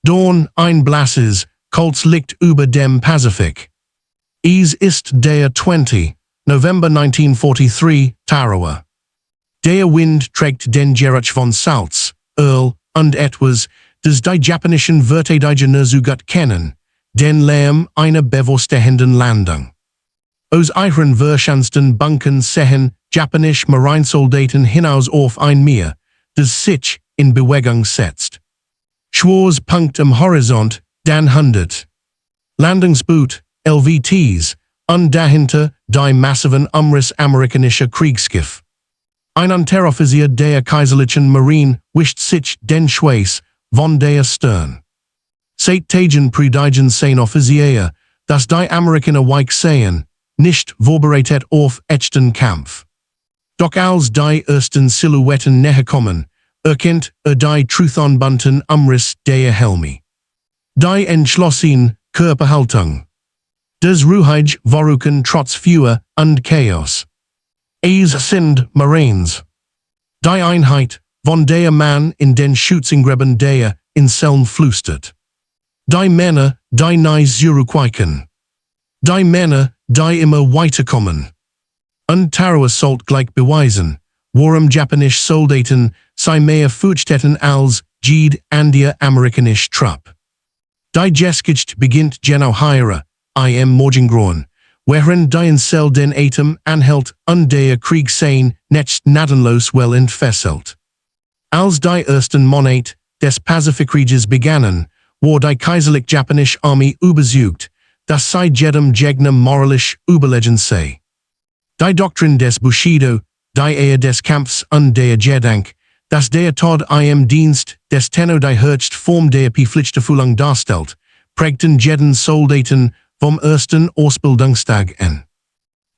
Dorn, ein Blasses, Colts liegt über dem Pazifik. Es ist der 20. November 1943, Tarawa. Der Wind trägt den Geruch von Salz, Öl und etwas, das die japanischen Verteidiger so gut kennen, den Lärm einer bevorstehenden Landung. Aus ihren verschanzten Bunkern sehen japanische Marinesoldaten hinaus auf ein Meer, das sich in Bewegung setzt. Schwarzer Punkt am Horizont, dann 100 Landungsboot, LVTs, und dahinter die massiven Umriss amerikanischer Kriegsschiff. Ein Unteroffizier der kaiserlichen Marine wischt sich den Schweiß von der Stirn. Seit Tagen predigen sein Offizier, dass die Amerikaner weich seien, nicht vorbereitet auf echten Kampf. Doch als die ersten Silhouetten näher kommen, erkennt die Truthonbunten Umriss der Helme. Die entschlossene Körperhaltung. Das ruhige Vorrücken trotz Feuer und Chaos. Es sind Marines. Die Einheit, von der man in den Schützengräben der Inseln flüstert. Die Männer, die nie zurückweichen. Die Männer, die immer weiterkommen. Und Tarawa sollt gleich beweisen, warum japanische Soldaten sei mehr fürchteten als jede andere amerikanische Truppe. Die Geschichte beginnt genau hier, im Morgengrauen, während die Insel den Atem anhält und der Krieg sein nicht gnadenlos well entfesselt. Als die ersten Monate des Pazifikkrieges begannen, war die kaiserlich-japanische Armee überzeugt, dass sie jedem Gegner moralisch überlegen sei. Die Doktrin des Bushido, die Ehe des Kampfs und der Gedanke, dass der Tod im Dienst des Tenno die höchste Form der Pflichterfüllung darstellt, prägten jeden Soldaten vom ersten Ausbildungstag an.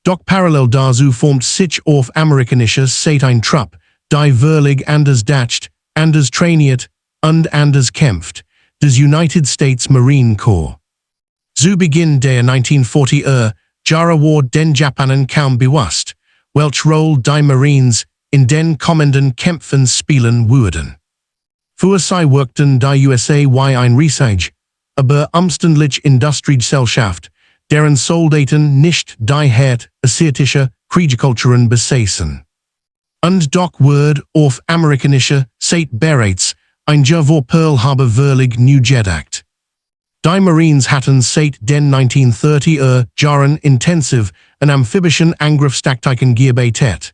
Doch parallel dazu formt sich auf amerikanischer Seite ein Trupp, die völlig anders dacht, anders trainiert und anders kämpft, des United States Marine Corps. Zu Beginn der 1940er Jahre war den Japanern kaum bewusst, welche Rolle die Marines in den kommenden Kämpfen spielen würden. Für sie wirkten die USA wie ein Riesige, aber umständlich Industriegesellschaft, deren Soldaten nicht die hart asiatische Kriegskulturen besaßen. Und doch wird auf amerikanischer Seite bereits ein Jahr vor Pearl Harbor völlig neu gedacht. Die Marines hatten seit den 1930er Jahren intensiv an amphibischen Angriffstaktiken gearbeitet.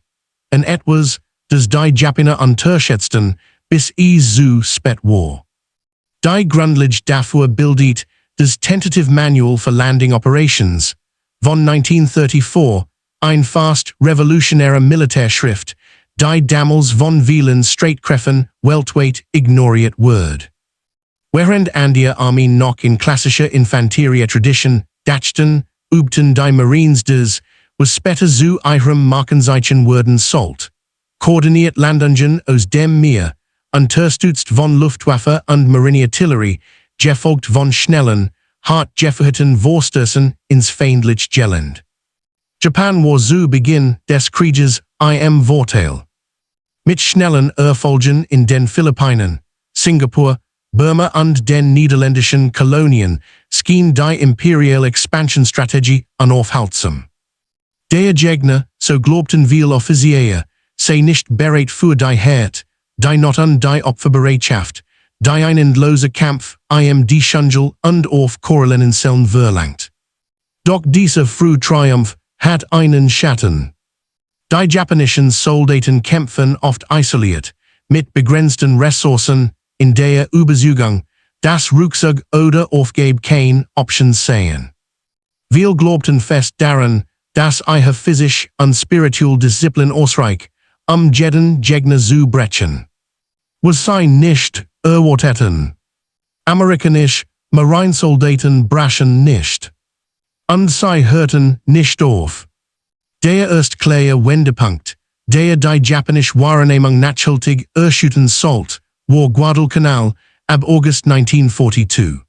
Und etwas, das die Japaner unterschätzten, bis es zu spät war. Die Grundlage dafür bildet das Tentative Manual for Landing Operations von 1934, ein fast revolutionäre Militärschrift, die damals von vielen Streitkräften weltweit ignoriert wird. Während andere Armeen noch in klassischer Infanterie-Tradition dachten, übten die Marines das, was später zu ihrem Markenzeichen werden sollte. Koordiniert Landungen aus dem Meer, unterstützt von Luftwaffe und Marineartillerie, gefolgt von schnellen, hart geführten Vorstößen ins feindliche Gelände. Japan war zu Beginn des Krieges im Vorteil. Mit schnellen Erfolgen in den Philippinen, Singapur, Burma und den niederländischen Kolonien schien die imperiale Expansionsstrategie unaufhaltsam. Der Gegner, so glaubten viele Offiziere, sei nicht bereit für die Hart, die Not und die Opferbereitschaft, die ein endloser Kampf im Deschungel und auf Koralinseln verlangt. Doch dieser frühe Triumph hat einen Schatten. Die japanischen Soldaten kämpfen oft isoliert, mit begrenzten Ressourcen, in der Überzeugung, dass Rückzug oder Aufgabe keine Option seien. Wir glaubten fest daran, dass ihre physisch und spirituelle Disziplin ausreicht, jeden Gegner zu brechen. Was sie nicht erwarteten. Amerikanische Marinesoldaten brachen nicht. Und sie hörten nicht auf. Der erste klare Wendepunkt, der die japanische Wahrnehmung nachhaltig erschüttern sollte, war Guadalcanal, ab August 1942.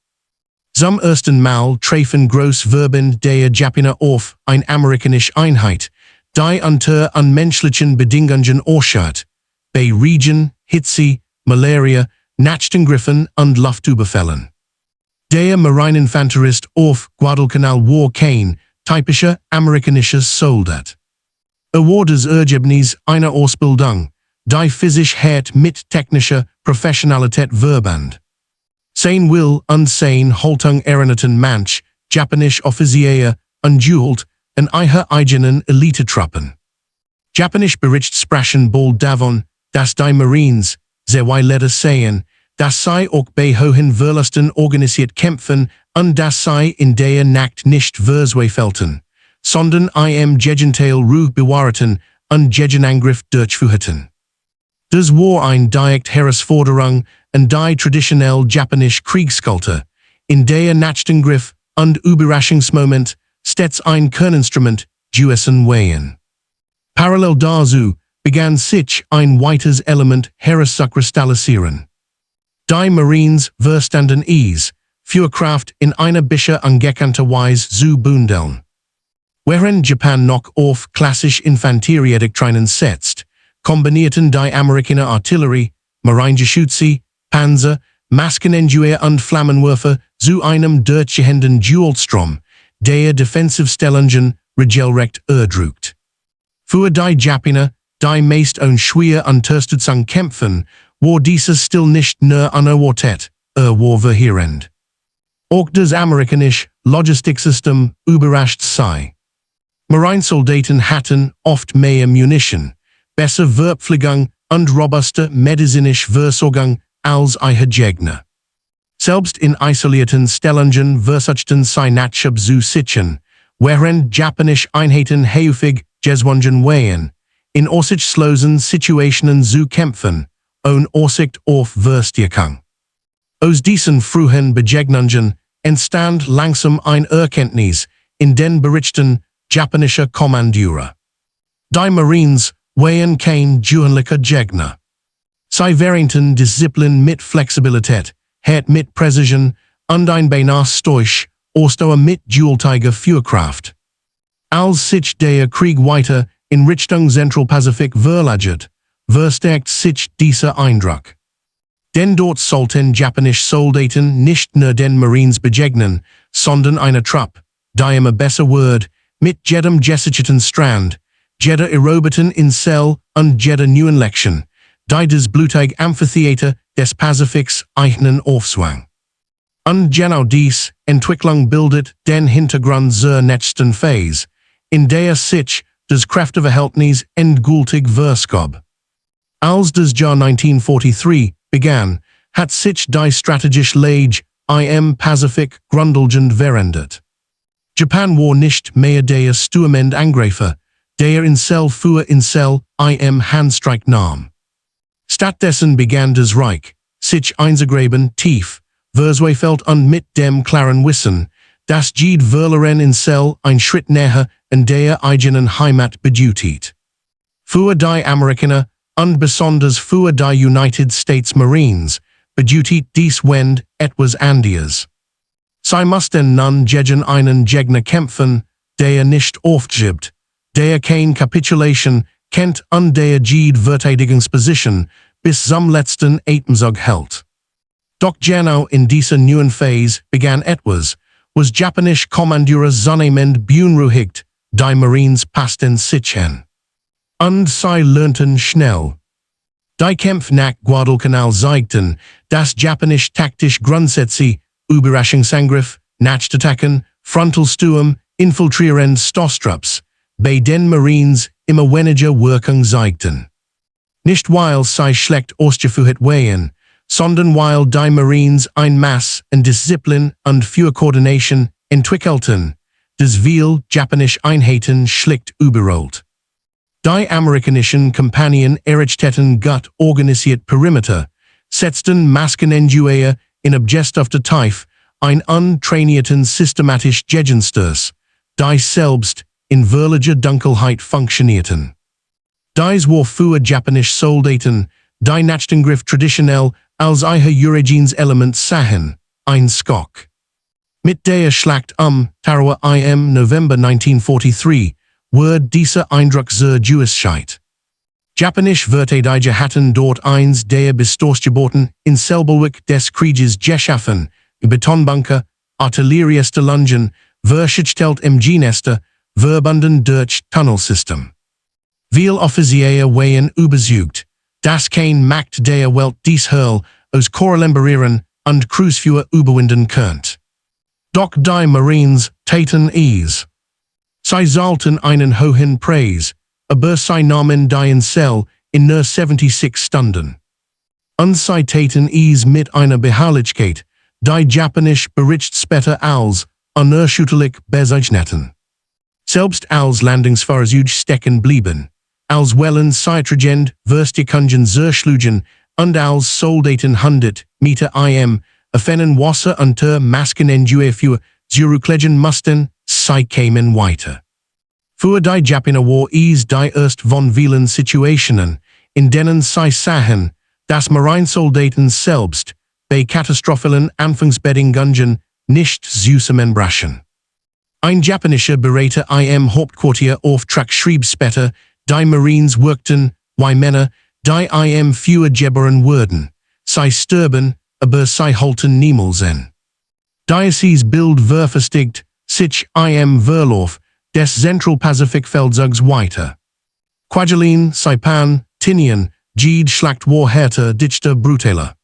Zum ersten Mal treffen Großverbände der Japaner auf eine amerikanische Einheit, die unter unmenschlichen Bedingungen ausschaut, bei Regen, Hitze, Malaria, Nachtangriffen und Luftüberfällen. Der Marineinfanterist auf Guadalcanal war kein typischer amerikanischer Soldat. War das Ergebnis einer Ausbildung, die physisch hart mit technischer Professionalität verband. Sein will und sein Haltung erinnerten manch Japanisch Offiziere an Duelt en ihrer eigenen Elitetruppen. Japanisch Bericht sprachen bald davon, dass die Marines, zwei Leute seien, dass sie auch bei hohen Verlusten organisiert kämpfen und dass sie in der Nacht nicht verzweifelten, sondern im Gegenteil Ruhe bewahrten und Gegenangriff durchführten. Das war ein direkt Herausforderung und die traditionell Japanisch Kriegskultur, in der Nachtangriff und Überraschungsmoment stets ein Kerninstrument gewesen waren. Parallel dazu begann sich ein weiteres Element herauszukristallisieren. Die Marines verstanden Feuerkraft in einer bisher angekannter Weise zu bündeln. Während Japan noch auf klassische Infanteriedoktrinen setzt, kombinierten die Amerikaner Artillerie, Maringeschütze, Panzer, Maskenengewehr und Flammenwerfer zu einem durchgehenden Duelstrom, der Defensivstellungen regelrecht erdrückt. Für die Japaner, die meist ohne schwere Unterstützung kämpfen, war dieses still nicht nur unerwartet, war verheerend. Auch das amerikanische Logistiksystem überrascht sei. Marinesoldaten hatten oft mehr Munition, bessere Verpflegung und robuste medizinische Versorgung als ihre Gegner. Selbst in isolierten Stellungen versuchten sie Nachschub zu sichern, während japanische Einheiten häufig gezwungen waren, in aussichtslosen Situationen zu kämpfen, ohne Aussicht auf Verstärkung. Aus diesen frühen Begegnungen entstand langsam ein Erkenntnis in den Berichten japanischer Kommandieure. Die Marines waren kein gewöhnlicher Gegner. Sie vereinten Disziplin mit Flexibilität, Hart mit Präzision und ein beinahe stoisch Ausdauer mit dualtätiger Feuerkraft. Als sich der Krieg weiter in Richtung Zentralpazifik verlagert, verstärkt sich dieser Eindruck. Denn dort sollten japanische Soldaten nicht nur den Marines begegnen, sondern einer Truppe, die immer besser wird, mit jedem gesicherten Strand, jeder eroberten Insel und jeder neuen Lektion, die das blutige Amphitheater des Pazifiks eignen aufzwang. Und genau dies Entwicklung bildet den Hintergrund zur nächsten Phase, in der sich das Kräfteverhältnis endgültig verschob. Als das Jahr 1943 begann, hat sich die strategische Lage im Pazifik grundlegend verändert. Japan war nicht mehr der stürmende Angreifer, der Insel für Insel im Handstreich nahm. Stattdessen begann das Reich, sich einzugraben tief, verzweifelt und mit dem klaren Wissen, dass jede verlorene Insel ein Schritt näher in der eigenen Heimat bedeutet. Für die Amerikaner und besonders für die United States Marines bedeutet dies Wend etwas anderes. Sie mussten nun gegen einen Gegner kämpfen, der nicht aufgibt, der keine Kapitulation kennt und der jede Verteidigungsposition bis zum letzten Atemzug hält. Doch genau in dieser neuen Phase begann etwas, was japanische Kommandieure zunehmend beunruhigt, die Marines passten sich an. Und sie lernten schnell. Die Kämpfe nach Guadalcanal zeigten, dass japanische taktische Grundsätze, Überraschungsangriff, Nachtattacken, Frontalsturm, infiltrierende Stoßtrupps, bei den Marines immer weniger Wirkung zeigten. Nicht weil sie schlecht ausgeführt waren, sondern weil die Marines ein Maß an Disziplin und Führkoordination entwickelten, das viele japanische Einheiten schlicht überrollt. Die amerikanischen Kampagnen errichteten gut organisiert Perimeter, setzten Maskenengewehr in objekthafter Tiefe ein untrainierten systematisch Gegenstoß, die selbst in völliger Dunkelheit funktionierten. Dies war für japanische Soldaten, die Nachtangriff traditionell als ihr Element sahen, ein Schock. Mit der Schlacht Tarawa im November 1943 wurde dieser Eindruck zur Gewissheit. Japanische Verteidiger hatten dort eins der Bestoßgeburten in Selbulwik des Krieges geschaffen, Betonbunker, Artilleriestellungen, Verschichtelt im Gnester, verbunden durch Tunnelsystem. Viel Offiziere weien überzeugt, das kein Macht der Welt dies Hurl aus Koralemberieren und Cruiseführer überwinden könnt. Doch die Marines taten es. Sie sollten einen hohen Preis, aber sie nahmen die Zell in nur 76 Stunden. Und sie taten es mit einer Beharrlichkeit, die Japanisch Bericht später als unerschütterlich bezeichneten. Selbst als Landungsfahrzeuge stecken blieben, als Wellen Zeitragend Verstärkungen zerschlugen und als Soldaten 100 Meter im offenen Wasser unter Maskenenduer für zurücklegen mussten, sie kamen weiter. Für die Japaner war es die erst von vielen Situationen, in denen sie sahen, dass Marinesoldaten selbst, bei katastrophalen Anfangsbedingungen, nicht zusammenbrachen. Ein japanischer Berater im Hauptquartier Auftrag schrieb später, die Marines wirkten, wie Männer, die im Feuer geboren wurden. Sie sterben, aber sie halten niemals an. Dieses Bild verfestigt sich im Verlauf des Zentralpazifikfeldzugs weiter. Kwajalein, Saipan, Tinian, jede Schlacht war härter, dichter, brutaler.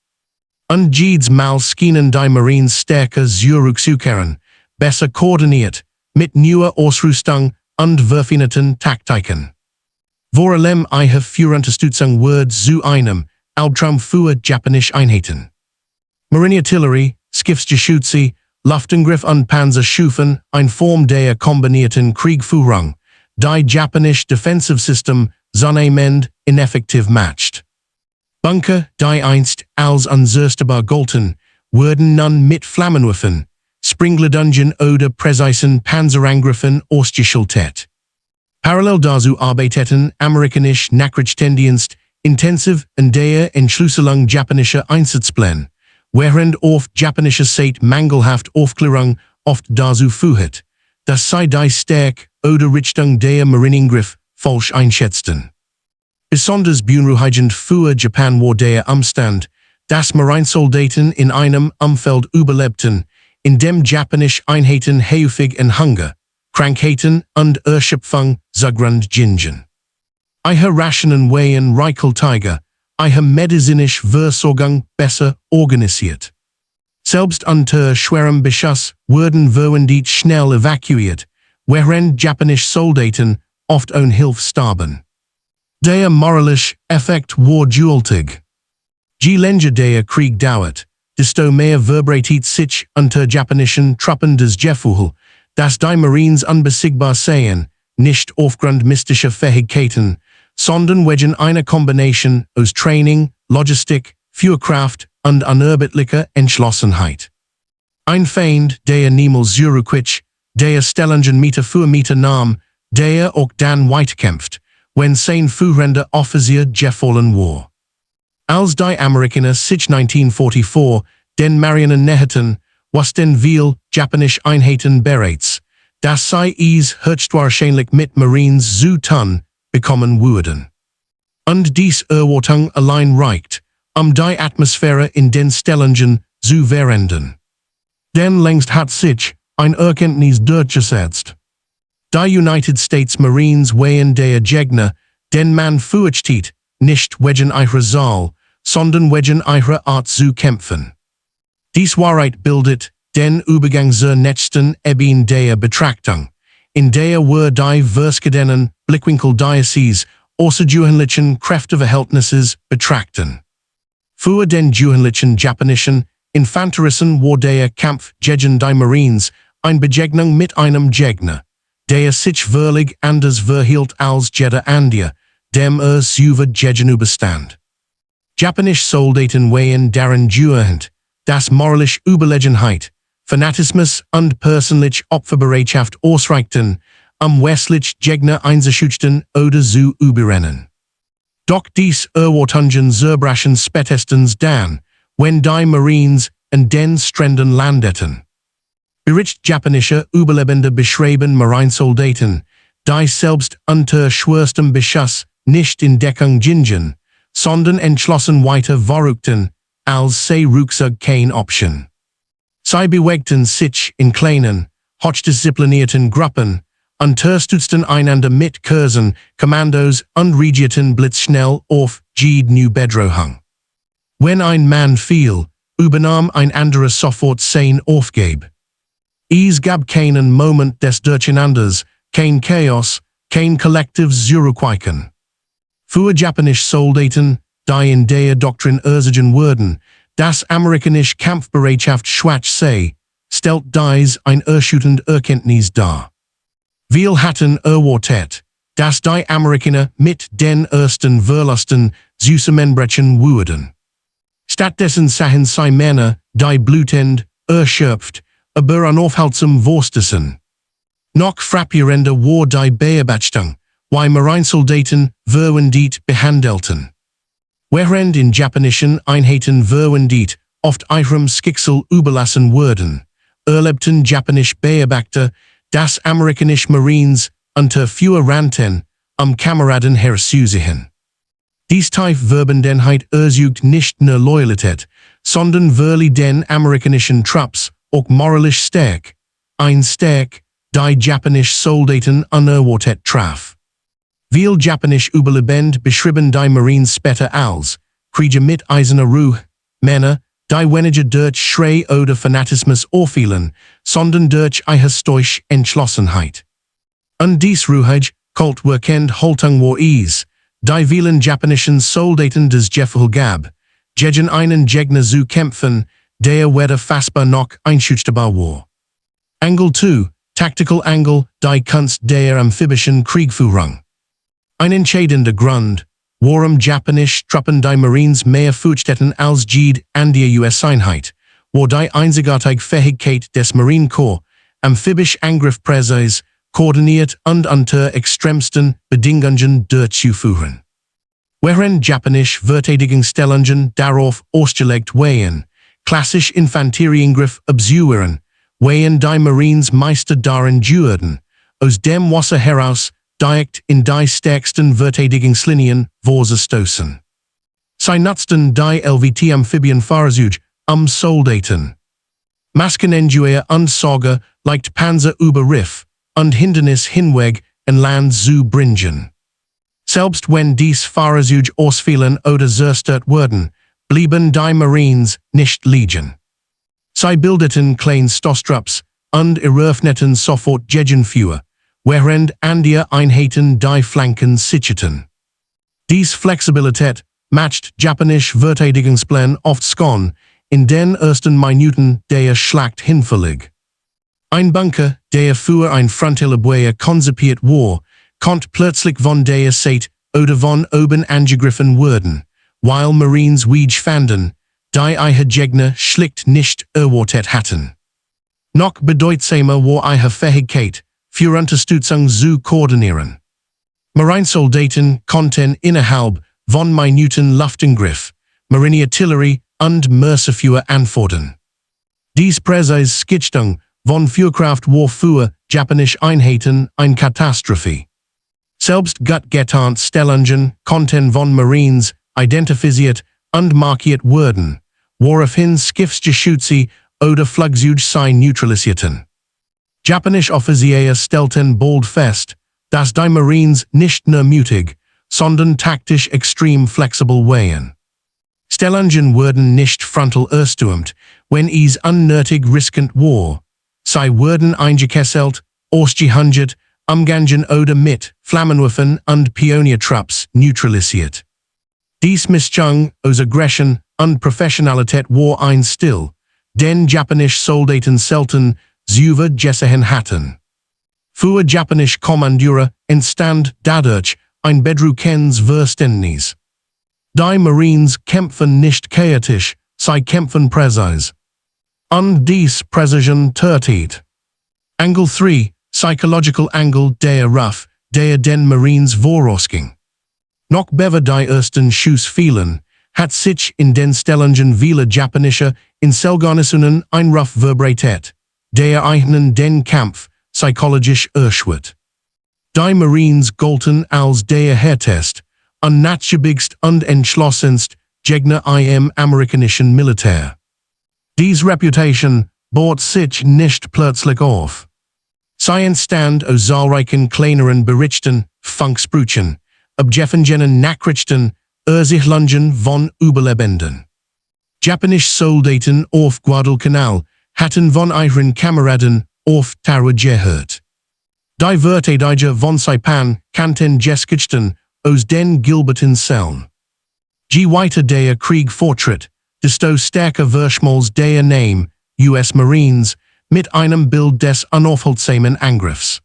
Und jedes Mal schienen die Marines stärker zurückzukehren, besser koordiniert, mit neuer Ausrüstung und verfeinerten Taktiken. Vor allem ihre Führunterstützung wurde zu einem Albtraum für japanische Einheiten. Marineartillerie, Schiffsgeschütze, Luftangriff und Panzer schufen eine Form der kombinierten Kriegführung, die japanische Defensivsystem zunehmend ineffektiv macht. Bunker, die einst als unzerstörbar galten, wurden nun mit Flammenwerfern, Springladungen oder präzisen Panzerangriffen ausgeschaltet. Parallel dazu arbeiteten amerikanische Nachrichtendienst intensiv an der Entschlüsselung japanischer Einsatzpläne, während auf japanischer Seite mangelhaft Aufklärung oft dazu führt, dass sie die Stärke oder Richtung der Marineangriff falsch einschätzten. Besonders beunruhigend für Japan war der Umstand, dass Marinesoldaten in einem Umfeld überlebten, in dem japanische Einheiten häufig an Hunger, Krankheiten und Erschöpfung zugrund gingen. Ihre Rationen waren reichhaltiger, ihre medizinische Versorgung besser organisiert. Selbst unter schwerem Beschuss wurden Verwundete schnell evakuiert, während japanische Soldaten oft ohne Hilfe starben. Der moralische Effekt war gewaltig. Je länger der Krieg dauert, desto mehr verbreitet sich unter japanischen Truppen das Gefühl, dass die Marines unbesiegbar seien, nicht aufgrund mystischer Fähigkeiten, sondern wegen einer Kombination aus Training, Logistik, Feuerkraft und unerbittlicher Entschlossenheit. Ein Feind, der niemals zurückwich, der Stellungen Meter für Meter nahm, der auch dann weiterkämpft, wenn sein führender Offizier gefallen war. Als die Amerikaner sich 1944 den Marinen näherten, wussten viele japanische Einheiten bereits, dass sie es höchstwahrscheinlich mit Marines zu tun bekommen würden. Und dies Erwartung allein reicht, die Atmosphäre in den Stellungen zu verändern. Denn längst hat sich ein Erkenntnis durchgesetzt. Die United States Marines wären der Gegner, den man fürchtet, nicht wegen ihrer Zahl, sondern wegen ihrer Art zu kämpfen. Dies Wahrheit bildet den Übergang zur nächsten Ebene der Betrachtung, in der wir die verschiedenen Blickwinkel dieses außergewöhnlichen Kräfteverhältnisses betrachten. Für den gewöhnlichen japanischen Infanteristen war der Kampf gegen die Marines eine Begegnung mit einem Gegner, der sich völlig anders verhielt als jeder andere, dem selber gegenüberstand. Japanische Soldaten waren daran gewöhnt, dass moralische Überlegenheit, Fanatismus und persönliche Opferbereitschaft ausreichten, westliche Gegner einzuschüchtern oder zu überrennen. Doch dies Erwartungen zerbrachen spätestens dann, wenn die Marines an den Stränden landeten. Bericht japanischer Überlebende beschreiben Marinesoldaten, die selbst unter schwerstem Beschuss nicht in Deckung gingen, sondern entschlossen weiter vorrückten, als sei Rückzug keine Option. Sie bewegten sich in kleinen, hochdisziplinierten Gruppen, unterstützten einander mit Kursen, Kommandos und reagierten blitzschnell auf jede Bedrohung. Wenn ein Mann fiel, übernahm ein anderer sofort sein Aufgabe. Es gab keinen Moment des Durcheinanders, kein Chaos, kein kollektives Zurückweichen. Für japanische Soldaten, die in der Doktrin erzogen wurden, das amerikanische Kampfbereitschaft schwach sei, stellt dies ein erschütterndes Erkenntnis dar. Wir hatten erwartet, dass die Amerikaner mit den ersten Verlusten zusammenbrechen würden. Stattdessen sahen sie Männer, die blutend, erschöpft, aber unaufhaltsam wursteten. Noch frappierender war die Beobachtung, wie Marinesoldaten verwundet behandelten. Während in japanischen Einheiten verwundet oft ihrem Schicksal überlassen wurden, erlebten japanische Beobachter, dass amerikanische Marines unter Feuer rannten, Kameraden herzuziehen. Dies tief Verbandenheit erzeugt nicht nur Loyalität, sondern wirklich den amerikanischen Trupps auch moralisch stark, ein Stärk, die japanische Soldaten unerwartet traf. Viele japanische Überlebende beschrieben die Marines später als Krieger mit eiserner Ruhe, Männer, die weniger durch Schrei oder Fanatismus auffielen, sondern durch eine historische Entschlossenheit. Und dies Ruhige, kalt wirkend Haltung war es, die vielen japanischen Soldaten des Gefühl gab, gegen einen Gegner zu kämpfen, der weder fassbar noch einschüchterbar war. Angle 2, Tactical Angle, die Kunst der amphibischen Kriegführung. Ein entscheidender Grund, warum japanische Truppen die Marines mehr fürchteten als jede andere US-Einheit, war die einzigartige Fähigkeit des Marine Corps, amphibisch Angriffspräzise, koordiniert und unter extremsten Bedingungen durchzuführen. Während japanische Verteidigungsstellungen darauf ausgelegt waren, klassisch Infanterieangriff abzuwehren, waren die Marines Meister darin geworden, aus dem Wasser heraus direkt in die stärksten Verteidigungslinien vorzustoßen. Sie nutzten die LVT-Amphibienfahrzeuge, Soldaten. Maskenengier und Sorge leicht Panzer über Riff und Hindernis hinweg in Land zu bringen. Selbst wenn dies Fahrzeuge ausfielen oder zerstört wurden, blieben die Marines nicht liegen. Sie bildeten kleine Stoßtrupps und eröffneten sofort Gegenfeuer, während andere Einheiten die Flanken sicherten. Dies Flexibilität macht japanische Verteidigungspläne oft schon in den ersten Minuten der Schlacht hinfällig. Ein Bunker, der für ein Frontalabwehr konzipiert war, konnte plötzlich von der Seite oder von oben angegriffen werden, weil Marines Weege fanden, die ihre Gegner schlicht nicht erwartet hatten. Noch bedeutsamer war ihre Fähigkeit, für Unterstützung zu koordinieren. Marinesoldaten konnten innerhalb von Minuten Luftangriff, Marine-Artillerie und Mörserfeuer anfordern. Dies Präzise Skiztung von Feuerkraft war für japanische Einheiten eine Katastrophe. Selbst gut getarnt Stellungen konnten von Marines identifiziert und markiert werden, woraufhin Schiffsgeschütze oder Flugzeuge sie neutralisierten. Japanische Offiziere stellten bald fest, dass die Marines nicht nur mutig, sondern taktisch extrem flexibel waren. Stellungen wurden nicht frontal erstürmt, wenn es unnötig riskant war. Sie wurden eingekesselt, ausgehungert, umgangen oder mit Flammenwerfern und Pioniertrupps neutralisiert. Dies Mischung aus Aggression und Professionalität war ein Stil, den japanische Soldaten selten zu gesehen hatten. Für japanische Kommandeure entstand dadurch ein bedrohliches Verständnis. Die Marines kämpfen nicht chaotisch, sie kämpfen präzise. Und dies Präzision tötet. Angle 3, Psychological Angle der Ruf, der den Marines vorausging. Noch bevor die ersten Schuss fielen, hat sich in den Stellungen vieler japanischer Inselgarnisonen ein Ruf verbreitet, der ihnen den Kampf psychologisch erschwert. Die Marines galten als der härtest, unnachgiebigst und entschlossenst Gegner im amerikanischen Militär. Diese Reputation bort sich nicht plötzlich auf. Science stand o zahlreichen kleineren Berichten, Funksprüchen, Abjeffengenen Nachrichten, Ersichtungen von Überlebenden. Japanische Soldaten auf Guadalcanal hatten von ihren Kameraden auf Tara gehört. Die Verteidiger von Saipan kannten Geschichten aus den Gilberten Zellen. Je weiter der Krieg fortschritt, desto stärker verschmolz der Name US Marines mit einem Bild des unaufhaltsamen Angriffs.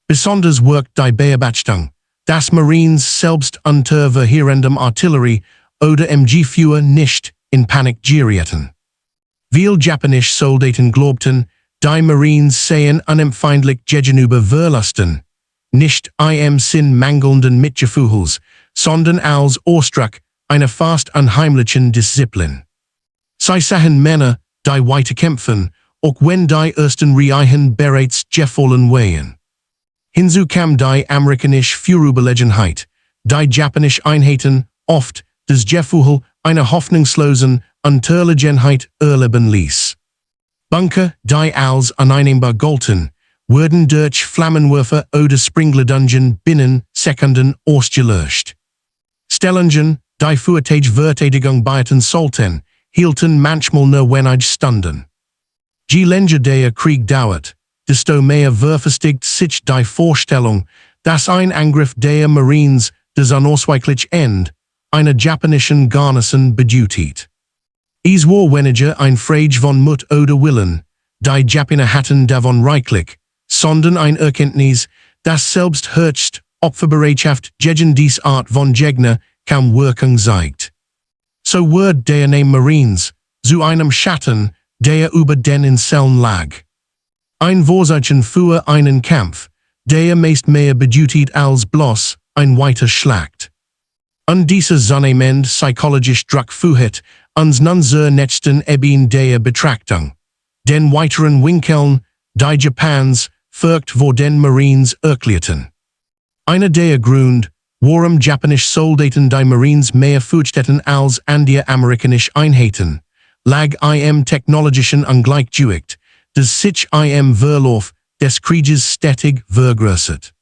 Besonders wirkt die Beobachtung, dass Marines selbst unter verheerendem Artillerie oder MG-Führer nicht in Panik gerieten. Viele japanische Soldaten glaubten, die Marines seien unempfindlich gegenüber Verlusten, nicht im Sinn mangelnden Mitgefühls, sondern als Ausdruck einer fast unheimlichen Disziplin. Sie sahen Männer, die weiterkämpfen, auch wenn die ersten Reihen bereits gefallen waren. Hinzu kam die amerikanische Vorüberlegenheit, die japanische Einheiten oft das Gefühl einer hoffnungslosen Unterlegenheit erleben ließ. Bunker, die als uneinnehmbar galten, wurden durch Flammenwerfer oder Sprinkler-Dungeon binnen Sekunden ausgelöscht. Stellungen, die für die Verteidigung beiten sollten, hielten manchmal nur wenige Stunden. Je länger der Krieg dauert, desto mehr verfestigt sich die Vorstellung, dass ein Angriff der Marines das unausweichliche Ende einer japanischen Garnison bedeutet. Es war weniger ein Frage von Mut oder Willen, die Japaner hatten davon reichlich, sondern ein Erkenntnis, dass selbst höchst Opferbereitschaft gegen dies Art von Gegner kaum Wirkung zeigt. So wurde der Name Marines zu einem Schatten, der über den Inseln lag. Ein Vorzeichen für einen Kampf, der meist mehr bedeutet als bloß ein weiter Schlacht. Und dieser zunehmend psychologisch Druck führt uns nun zur nächsten Ebene der Betrachtung, den weiteren Winkeln, die Japans fürcht vor den Marines erklärten. Einer der Gründe, warum japanische Soldaten die Marines mehr fürchteten als andere amerikanische Einheiten, lag im technologischen Ungleichgewicht, das sich im Verlauf des Krieges stetig vergrößert.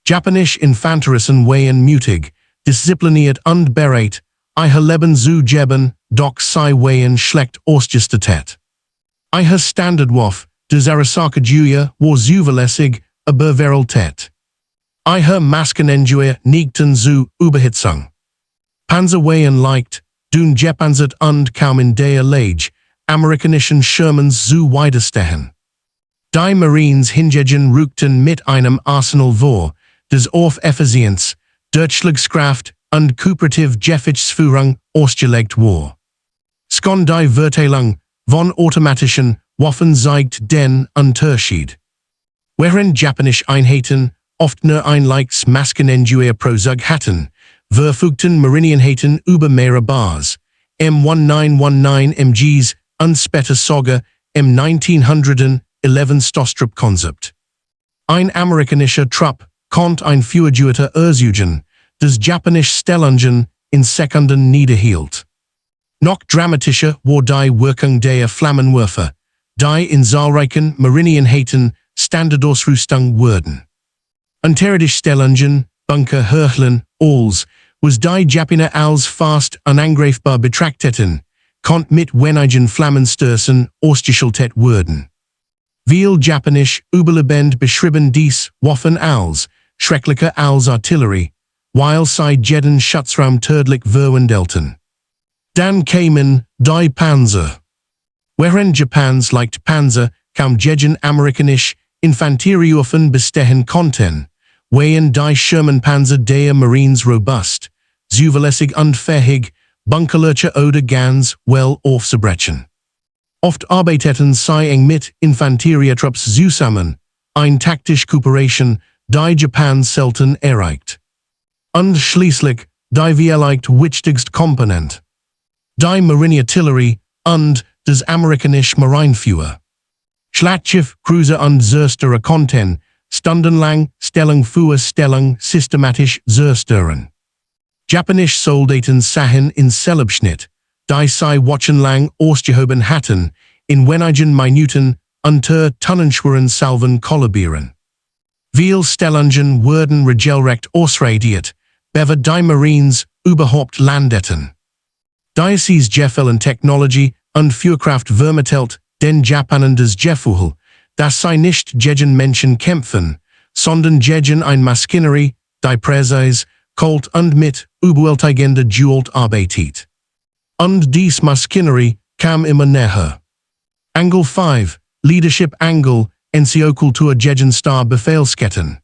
Japanische Infanteristen waren mutig, diszipliniert und bereit, ihr Leben zu geben, doch sie waren schlecht ausgestattet. Ihr Standardwaffe, des Arasaka-Juja, war zuverlässig, aber veraltet. Ihre Maskenengier neigten zu Überhitzung. Panzer waren leicht, dünn gepanzert und kaum in der Lage, amerikanischen Shermans zu widerstehen. Die Marines hingegen rückten mit einem Arsenal vor, das auf Effizienz, Durchschlagskraft und kooperative Gefechtsführung ausgelegt war. Schon die Verteilung von automatischen Waffen zeigt den Unterschied. Während japanische Einheiten oft nur ein leichtes Maskenengier pro Zug hatten, verfügten Marineeinheiten über mehrere Bars, M1919 MGs und später sogar M1911 Stoßtrupp-Konzept. Ein amerikanischer Trupp konnte ein Führerjuter ersuchen, das japanische Stellungen in Sekunden niederhielt. Noch dramatischer war die Wirkung der Flammenwerfer, die in zahlreichen Marineeinheiten Standardausrüstung wurden. Unterirdisch Stellungen, Bunker, Höhlen, Alls, was die Japaner als fast unangreifbar betrachteten, konnte mit wenigen Flammenstürzen ausgeschaltet werden. Viele japanische Überlebende beschrieben dies Waffen als schrecklicher als Artillerie, weil sie jeden Schutzraum tödlich verwandelten. Dann kamen die Panzer. Während Japans leicht Panzer kaum gegen amerikanische Infanteriewaffen bestehen konnten, waren die Sherman-Panzer der Marines robust, zuverlässig und fähig, Bunkerlöcher oder ganz well aufzubrechen. Oft arbeiteten sie eng mit Infanterietrupps zusammen, eine taktische Kooperation, die Japan selten erreicht. Und schließlich die vielleicht wichtigste Komponente. Die Marineartillerie und das amerikanische Marineführer. Schlachtschiff, Cruiser und Zerstörer konnten stundenlang Stellung für Stellung systematisch zerstören. Japanische Soldaten sahen in Selbstschnitt, die sie wochenlang ausgehoben hatten, in wenigen Minuten unter Tonnenschweren Salven kollabieren. Viel Stellungen wurden regelrecht ausradiert, bevor die Marines überhaupt landeten. Dieses Gefällen Technologie und Feuerkraft vermittelt den Japanen das Gefühl, dass sie nicht gegen Menschen kämpfen, sondern gegen eine Maschinerie, die präzise, kalt und mit überwältigender Gewalt arbeitet. Und dies Maschinerie kam immer näher. Angle 5, Leadership Angle, NCO-Kultur gegen Star-Befehlsketten.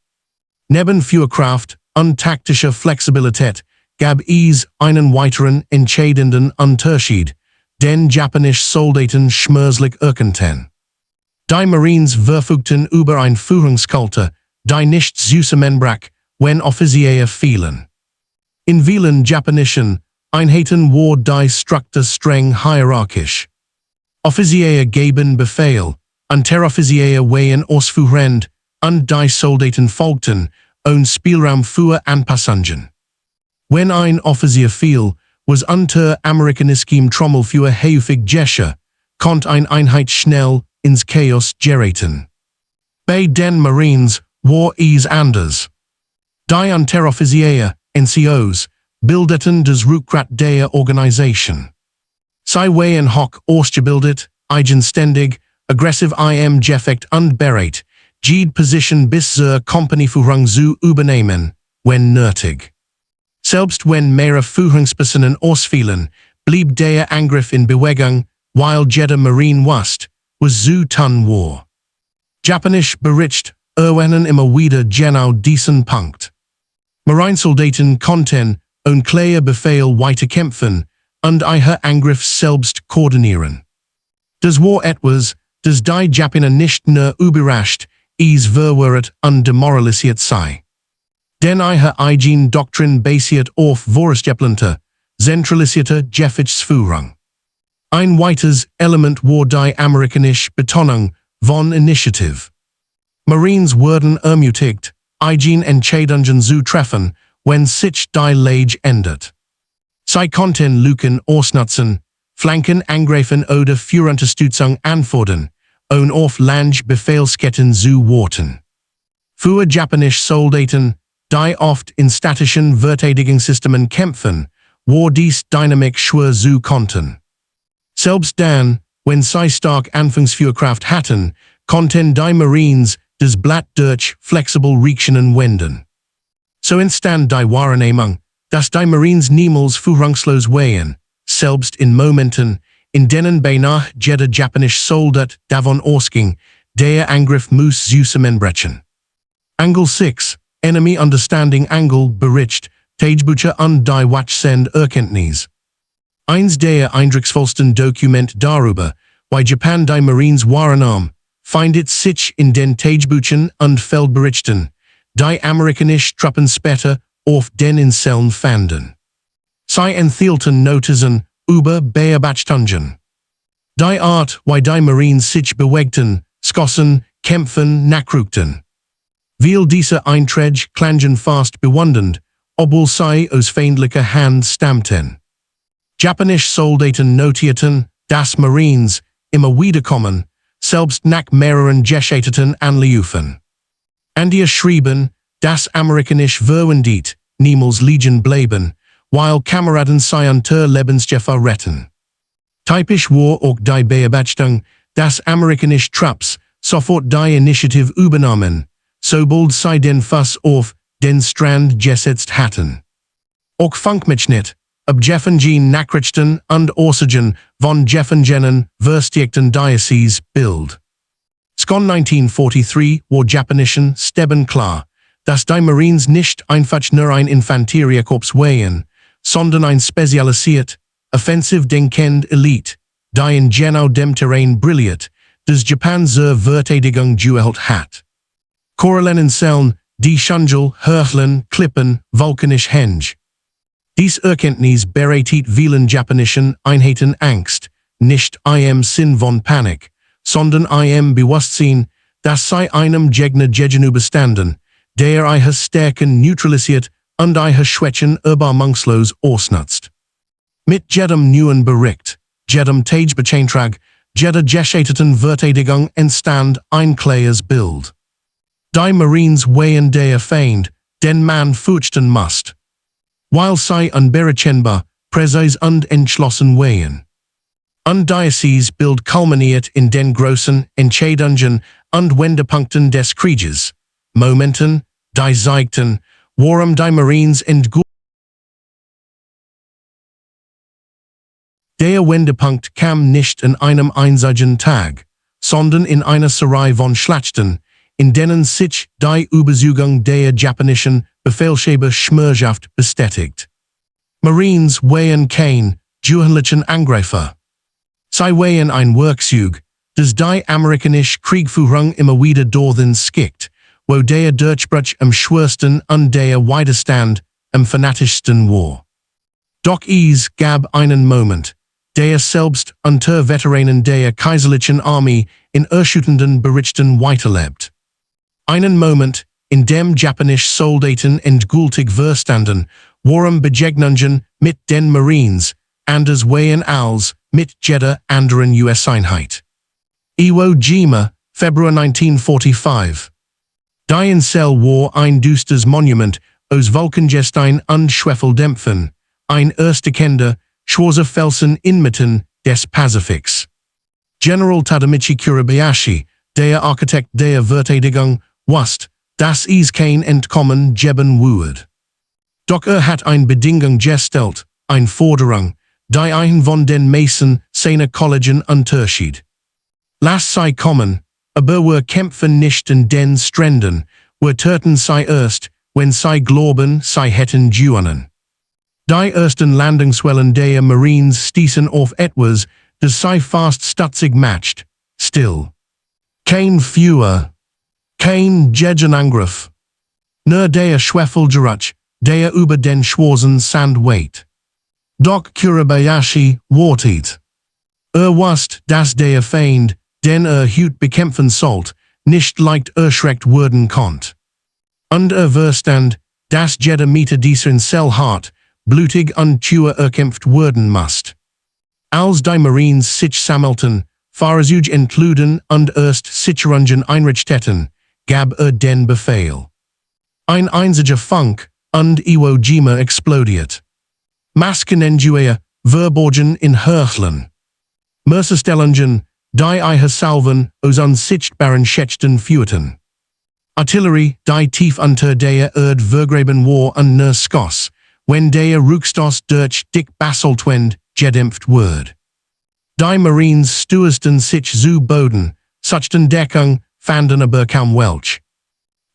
Neben Feuerkraft und taktischer Flexibilität gab es einen weiteren entscheidenden Unterschied, den japanische Soldaten schmerzlich erkannten. Die Marines verfügten über ein Führungskultur, die nicht zusammenbrach, wenn Offiziere fielen. In vielen japanischen Einheiten war die Struktur streng hierarchisch. Offiziere geben Befehl, Unteroffiziere wehen ausführend, und die Soldaten folgten, ohne Spielraum für Anpassungen. Wenn ein Offizier fiel, was unter amerikanischem Trommelfeuer häufig geschah, konnte eine Einheit schnell ins Chaos geraten. Bei den Marines war es anders. Die Unteroffiziere, NCOs, bildeten das Rückgrat der Organisation. Sie waren hoch ausgebildet, eigenständig, aggressiv im Gefecht und bereit, jede Position bis zur Kompanieführung zu übernehmen, wenn nötig. Selbst wenn mehrere Führungspersonen ausfielen, blieb der Angriff in Bewegung, weil jeder Marine wusste, was zu tun war. Japanisch Bericht erwähnen immer wieder genau diesen Punkt. Marinesoldaten konnten, ohne klaren Befehl weiterkämpfen, und ihr Angriff selbst koordinieren. Das war etwas, das die Japaner nicht nur überrascht, es verwirrt und demoralisiert sei. Denn ihre eigene Doktrin basiert auf vorgeplante, zentralisierte Gefechtsführung. Ein weiteres Element war die amerikanische Betonung von Initiative. Marines wurden ermutigt, eigene Entscheidungen zu treffen, wenn sich die Lage ändert. Sie konnten Lücken ausnutzen, Flanken angreifen oder Führunterstützung anfordern, ohne auf Landbefehlsketten zu warten. Für japanische Soldaten, die oft in statischen Verteidigungssystemen kämpfen, war dies Dynamik schwer zu konnten. Selbst dann, wenn sie stark Anfangsfeuerkraft hatten, konnten die Marines das Blatt durch flexibel Reaktionen wenden. So entstand die Wahrnehmung, dass die Marines niemals führungslos waren, selbst in Momenten, in denen beinahe jeder japanische Soldat davon ausging, der Angriff muss zusammenbrechen. Angle 6, Enemy Understanding Angle Bericht, Tagebücher und die Wachsend Erkenntnis. Eins der eindrucksvollsten Dokumente darüber, wie Japan die Marines wahrnahm, findet sich in den Tagebüchern und Feldberichten, die amerikanische Truppen später auf den Inseln fanden. Sie enthielten Notizen über Beobachtungen. Die Art, wie die Marines sich bewegten, schossen, kämpfen, nachrückten. Viel dieser Einträge klangen fast bewundernd, obwohl sie aus feindlicher Hand stammten. Japanische Soldaten notierten, dass Marines immer wiederkommen, selbst nach mehreren gescheiterten Anläufen. Andere schrieben, dass amerikanische Verwundete niemals liegen bleiben, weil Kameraden sie unter Lebensgefahr retten. Typisch war auch die Beobachtung, dass amerikanische Trupps sofort die Initiative übernahmen, sobald sie den Fuß auf den Strand gesetzt hatten. Auch Funkmitschnitt, abgefangen Nachrichten und Aussagen von gefangenen, verstärkten Diocese Bild. Schon 1943 war japanischen Stäben klar, dass die Marines nicht einfach nur ein Infanteriekorps waren, sondern ein spezialisiert, offensiv denkend Elite, die in genau dem Terrain brilliert, das Japan zur Verteidigung geübt hat. Koralleninseln, die Schungel, Hürlen, Klippen, vulkanisch Henge. Dies Erkenntnis bereitet vielen japanischen Einheiten Angst, nicht im Sinn von Panik, sondern im Bewusstsein, dass sie einem Gegner gegenüberstanden, der ihre Stärken neutralisiert und ihre Schwächen erbarmungslos ausnutzt. Mit jedem neuen Bericht, jedem Tagebechentrag, Jeder Geschäteten Verteidigung entstand ein Kläres Bild. Die Marines weihen der Feind, den man fürchten must. Weil sie unberechenbar, präzise und entschlossen weihen. Und dieses Bild kulminiert in den großen, entscheidenden und Wendepunkten des Krieges. Momenten, die zeigten, warum die Marines entgegen. Der Wendepunkt kam nicht in einem einzigen Tag, sondern in einer Serie von Schlachten, in denen sich die Überzeugung der japanischen Befehlshaber schmerzhaft bestätigt. Marines weihen kein gewöhnlichen Angreifer. Sie weihen ein Werkzeug, das die amerikanische Kriegführung immer wieder dorthin schickt, wo der Durchbruch am schwersten und der Widerstand am fanatischsten war. Doch es gab einen Moment, der selbst unter Veteranen der kaiserlichen Armee in erschütternden Berichten weiterlebt. Einen Moment, in dem japanische Soldaten endgültig verstanden, warum Begegnungen mit den Marines anders weihen als mit jeder anderen US-Einheit. Iwo Jima, Februar 1945. Die Insel war ein düsteres Monument aus Vulkangestein und Schwefeldämpfen, ein erstickender, schwarzer Felsen inmitten des Pazifiks. General Tadamichi Kurabayashi, der Architekt der Verteidigung, wusste, dass es kein Entkommen geben würde. Doch hat eine Bedingung gestellt, eine Forderung, die einen von den meisten seiner Kollegen unterschied. Lass sie kommen, aber wir kämpfen nicht in den Stränden, wir töten sie erst, wenn sie glauben, sie hätten gewonnen. Die ersten Landungswellen der Marines stießen auf etwas, das sie fast stutzig macht, still. Kein Feuer, kein Gegenangriff. Nur der Schwefelgeruch, der über den schwarzen Sand weht. Doch Kurabayashi wartet. Wusste, dass der Feind, den heute bekämpfen sollte, nicht leicht erschreckt werden konnte. Und verstand, dass jeder Meter dieser Insel hart, blutig und teuer erkämpft werden musste. Als die Marines sich sammelten, Fahrzeuge entluden und erst Sicherungen einrichteten, gab den Befehl. Ein einziger Funk, und Iwo Jima explodiert. Maskenengewehr, verborgen in Hörchlen. Mercerstellungen, die salven aus unsichtbaren Schächten führten. Artillerie, die tief unter der Erde vergraben war und nur schoss, wenn der Rückstoß durch dick Basaltwand gedämpft wird. Die Marines stürzten sich zu Boden, suchten Deckung, fanden aber kaum welch.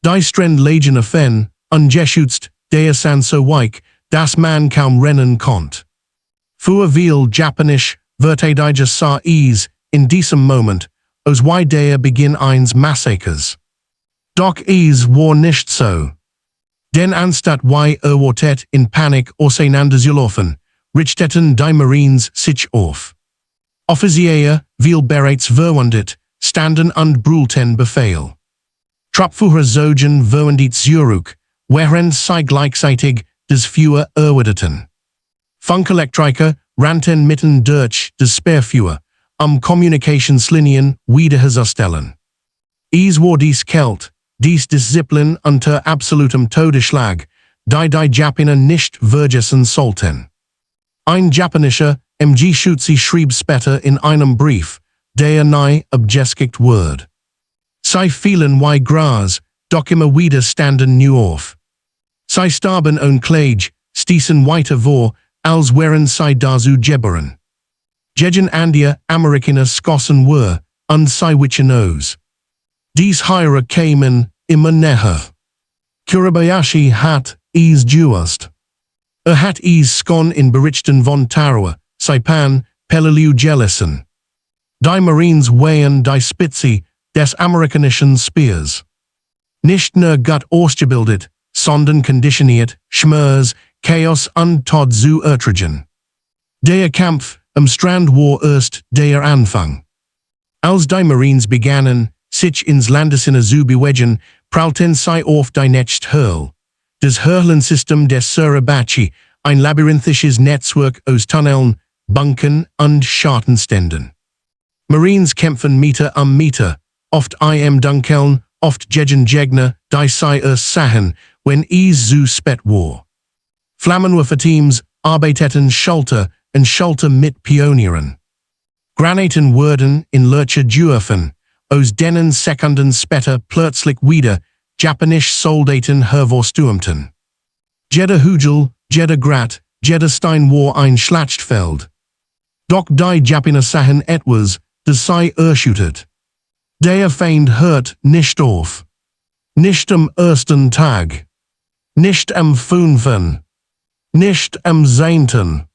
Die Strand Legion Fen, ungeschützt, der Sand so weich, dass man kaum rennen konnte. Für viel Japanisch Verteidiger sah es, in diesem Moment, aus wie der Beginn eines Massakers. Doch es war nicht so. Denn anstatt wie erwartet in Panik auseinanderzulaufen, richteten die Marines sich auf. Offiziere, viel bereits verwundet, standen und brüllten Befehl. Truppführer zogen verwundet zurück, während sie gleichzeitig das Feuer erwiderten. Funkelektriker rannten mitten durch das Sperrfeuer, Kommunikationslinien wiederherzustellen. Es war dies Kälte, dies Disziplin unter absolutem Todesschlag, die Japaner nicht vergessen sollten. Ein japanischer Geschütze schrieb später in einem Brief, der nie abgeschickt wurde. Sie fielen wie Gras, doch immer wieder standen neu auf. Sie starben onkleid, stießen weiter vor, als wären sie dazu geboren. Gegen andere Amerikaner schossen were, und sie wichen aus. Dies Heere kämen immer näher. Kurabayashi hat es gewusst. Hat es schon in Berichten von Tarawa, Saipan, Peleliu gelassen. Die Marines weihen die Spitze des amerikanischen Speers. Nicht nur gut ausgebildet, sondern konditioniert, Schmerz, Chaos und Tod zu ertragen. Der Kampf am Strand war erst der Anfang. Als die Marines begannen, sich ins Landesinne zu bewegen, prallten sie auf die nächste Hurl. Das Hurlensystem des Suribachi, ein labyrinthisches Netzwerk aus Tunneln, Bunkern und Schartenständen. Marines kämpfen Meter am Meter, oft im Dunkeln, oft gegen Gegner, die sie sahen, wenn es zu spät war. Flammenwerferteams arbeiteten Schulter an Schulter mit Pionieren. Granaten wurden in Lurcher geworfen, aus denen Sekunden später plötzlich wieder japanische Soldaten hervorstürmten. Jeder Hügel, jeder Grat, jeder Stein war ein Schlachtfeld. Doch die Japaner sahen etwas, das sie erschüttert. Der Feind hört nicht auf. Nicht am ersten Tag. Nicht am fünften. Nicht am zehnten.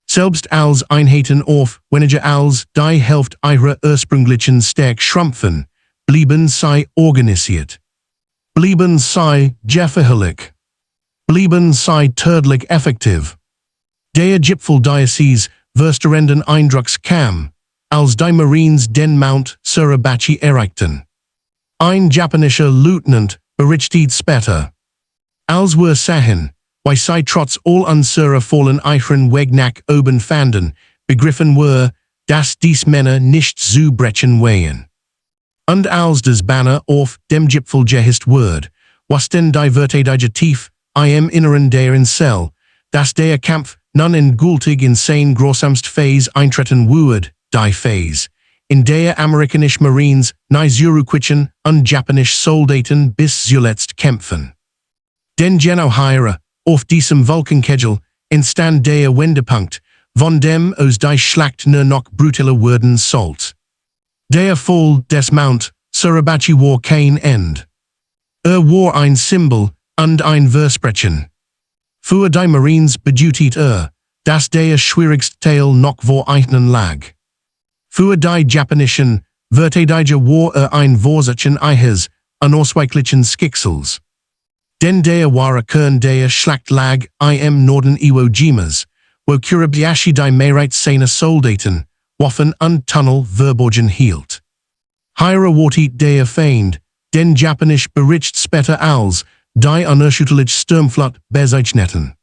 Selbst als Einheiten auf weniger als die Hälfte ihrer ursprünglichen Stärke schrumpfen, blieben sie organisiert. Blieben sie gefährlich. Blieben sie tödlich effektiv. Der Gipfel dieses verstörenden Eindrucks kam, als die Marines den Mount Suribachi erreichten. Ein japanischer Lieutenant berichtet später. Als wir sahen, wie sie trotz all unserer vollen Eifern Weg nach oben fanden, begriffen wir, dass dies Männer nicht zu brechen wären. Und als das Banner auf dem Gipfel gehisst wird, was denn die verteidige tief im Inneren der Insel, dass der Kampf nun endgültig in sein grausamst Phase eintreten wird, die Phase, in der amerikanische Marines nie zurückweichen und japanische Soldaten bis zuletzt kämpfen. Denn genau hier, auf diesem Wolkenkegel, entstand der Wendepunkt, von dem aus die Schlacht nur noch brutaler werden sollte. Der Fall des Mount Suribachi war kein End. War ein Symbol und ein Versprechen. Für die Marines bedeutet dass der schwierigste Teil noch vor ihnen lag. Für die japanischen Verteidiger war ein Vorsatchen ihres unausweichlichen Schicksals. Denn der wahre Kern der Schlacht lag im Norden Iwo Jimas, wo Kiribayashi die Mehrheit seiner Soldaten, Waffen und Tunnel verborgen hielt. Hier wartet der Feind, den Japanisch Bericht später als die unerschütterliche Sturmflotte bezeichneten.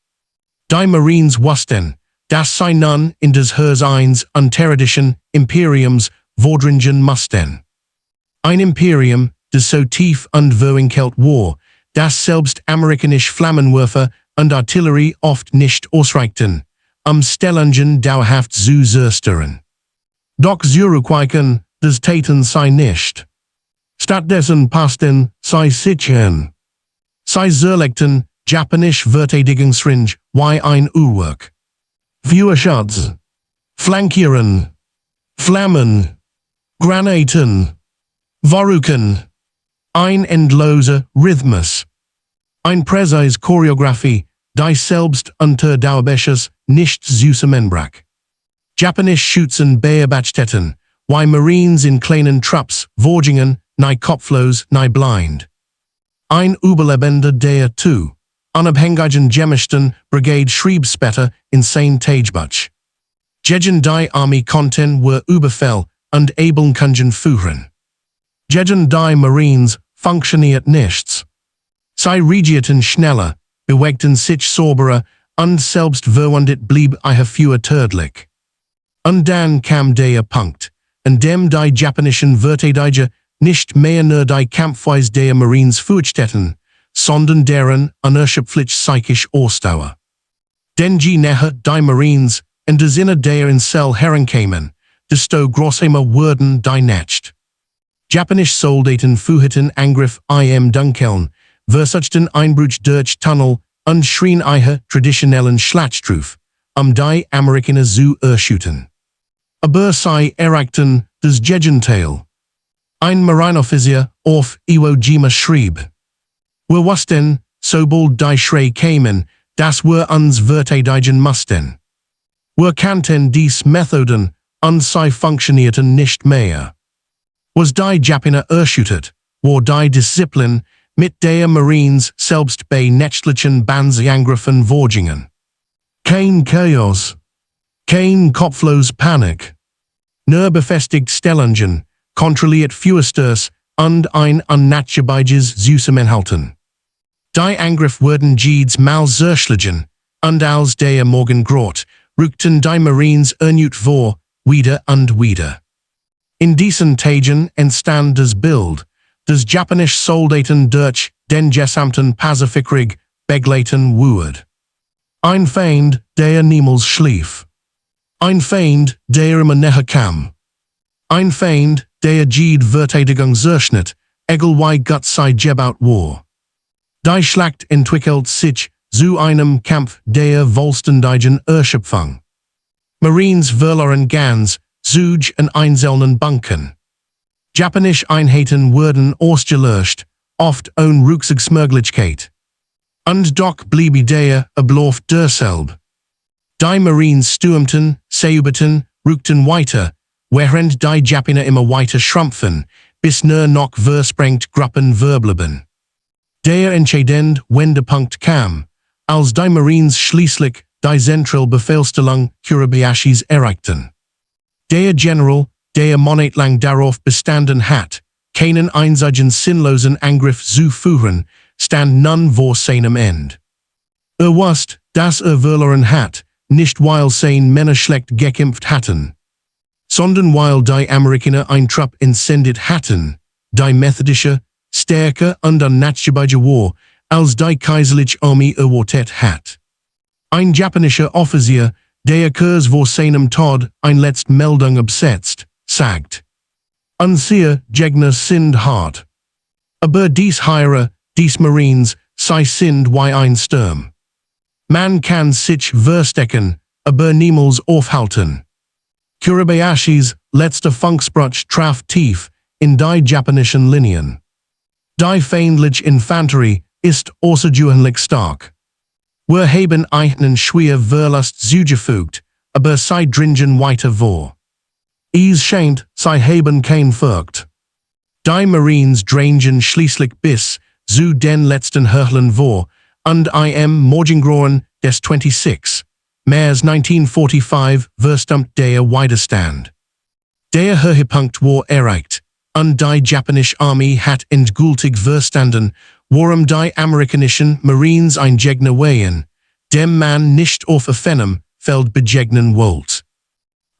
Die Marines wussten, dass sie nun in des Herrs eines unterirdischen Imperiums vordringen mussten. Ein Imperium, das so tief und verwinkelt war, dass selbst amerikanische Flammenwerfer und Artillerie oft nicht ausreichten, Stellungen dauerhaft zu zerstören. Doch zurückweichen, das taten sie nicht. Stattdessen passten sie sich an. Sie zerlegten Japanisch Verteidigungsring wie ein Uhrwerk. Feuerschutz, Flankieren, Flammen, Granaten, Verrücken, ein endloser Rhythmus, ein präzise Choreografie, die selbst unter Dauerbeschuss nicht zusammenbrach. Japanisch Schützen beobachteten, wie Marines in kleinen Trupps vorgingen, nie kopflos, nie blind. Ein Überlebender der zu unabhängigen gemischten Brigade schrieb später in sein Tagebuch. Gegen die Armee konnten wir Überfall und Ebeln können führen. Gegen die Marines funktioniert nichts. Sie regierten schneller, bewegten sich sauberer und selbst verwundet blieb ihr Führer tödlich. Und dann kam der Punkt, an dem die japanischen Verteidiger nicht mehr nur die Kampfweise der Marines fürchteten, sondern deren unerschöpfliche psychische Ausdauer. Denn je näher die Marines in der Sinne der Insel herankamen, desto größer wurden die Nacht. Japanische Soldaten führten Angriff im Dunkeln, versuchten Einbruch durch Tunnel und schrien ihre traditionellen Schlachtruf, die Amerikaner zu erschüttern. Aber sie erreichten das Gegenteil. Ein Marineoffizier auf Iwo Jima schrieb: Wir wussten, sobald die Schreie kamen, dass wir uns verteidigen mussten. Wir kannten dies Methoden und sie funktionierten nicht mehr. Was die Japaner erschüttert, war die Disziplin, mit der Marines selbst bei nächtlichen Panzerangriffen vorgingen. Kein Chaos, kein kopflos Panik, nur befestigt Stellungen, kontrolliert Führsters und ein unnachgiebiges Zusammenhalten. Die Angriff wurden jedes Mal zerschlagen, und als der Morgen graut, rückten die Marines erneut vor, wieder und wieder. In diesen Tagen entstand das Bild, des Japanischen Soldaten durch den gesamten Pazifikkrieg begleiten wird. Ein Feind, der niemals schlief. Ein Feind, der immer näher kam. Ein Feind, der jede Verteidigung zerschnitt, egal wie gut sie gebaut war. Die Schlacht entwickelt sich zu einem Kampf der vollständigen Erschöpfung. Marines verloren ganz, Zug und einzelnen Bunken. Japanische Einheiten wurden ausgelöscht, oft ohne Rückzugsmöglichkeit. Und doch blieb der Ablauf derselbe. Die Marines stürmten, eroberten, rückten weiter, während die Japaner immer weiter schrumpfen, bis nur noch versprengt Gruppen verblieben. Der entscheidende Wendepunkt kam, als die Marines schließlich die Zentralbefehlsstellung Kurabayashis erreichten. Der General, der monatelang darauf bestanden hat, keinen einzigen sinnlosen Angriff zu führen, stand nun vor seinem Ende. Wusste, dass verloren hat, nicht weil seine Männer schlecht gekämpft hatten, sondern weil die Amerikaner ein Trupp entsendet hatten, die methodische, stärker und unnachgiebiger war, als die kaiserliche Armee erwartet hat. Ein japanischer Offizier, der kurz vor seinem Tod eine letzte Meldung absetzt, sagt: Unsere Gegner sind hart. Aber dies Heere, dies Marines, sie sind wie ein Sturm. Man kann sich verstecken, aber niemals aufhalten. Kurabayashis letzter Funkspruch traf tief in die japanischen Linien. Die feindliche Infanterie ist außergewöhnlich stark. Wir haben einen schweren Verlust zugefügt, aber sie dringen weiter vor. Es scheint, sie haben kein Furcht. Die Marines drangen schließlich bis zu den letzten Hürden vor, und im Morgengrauen des 26. März 1945 verstummt der Widerstand. Der Höhepunkt war erreicht, und die japanische Armee hat endgültig verstanden, warum die amerikanischen Marines ein Gegner waren, dem man nicht auf offenem Feld begegnen wollte.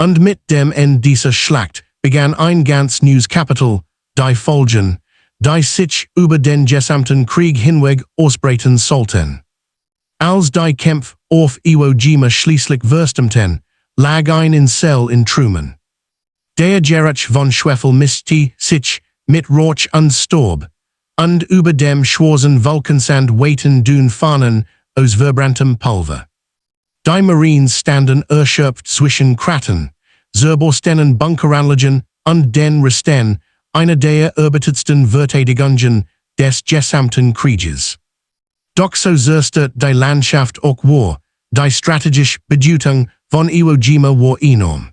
Und mit dem Ende dieser Schlacht begann ein ganz neues Kapitel, die Folgen, die sich über den gesamten Krieg hinweg ausbreiten sollten. Als die Kämpfe auf Iwo Jima schließlich verstummten, lag ein Insel in Trümmern. Der Geruch von Schwefel mischte sich mit Rauch und Staub, und über dem schwarzen Vulkansand wehten Dünenfahnen aus verbranntem Pulver. Die Marines standen erschöpft zwischen Kraten, zerborstenen Bunkeranlagen und den Resten einer der erbittertsten Verteidigungen des gesamten Krieges. Doch so zerstört die Landschaft auch war, die strategische Bedeutung von Iwo Jima war enorm.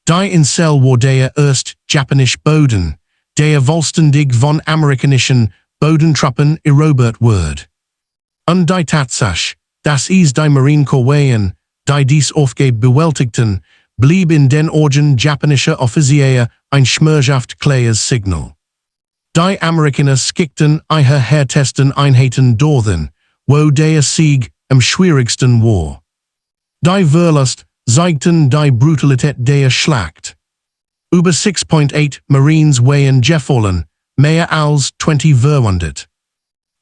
Die Insel war der erste japanische Boden, der vollständig von amerikanischen Bodentruppen erobert wird. Und die Tatsache, dass es die Marinekorps waren, die dies Aufgabe bewältigten, blieb in den Augen japanischer Offiziere ein schmerzhaft klares Signal. Die Amerikaner schickten ihre härtesten Einheiten dorthin, wo der Sieg am schwierigsten war. Die Verlust zeigten die Brutalität der Schlacht. Über 6.8 Marines waren gefallen, mehr als 20 verwundet.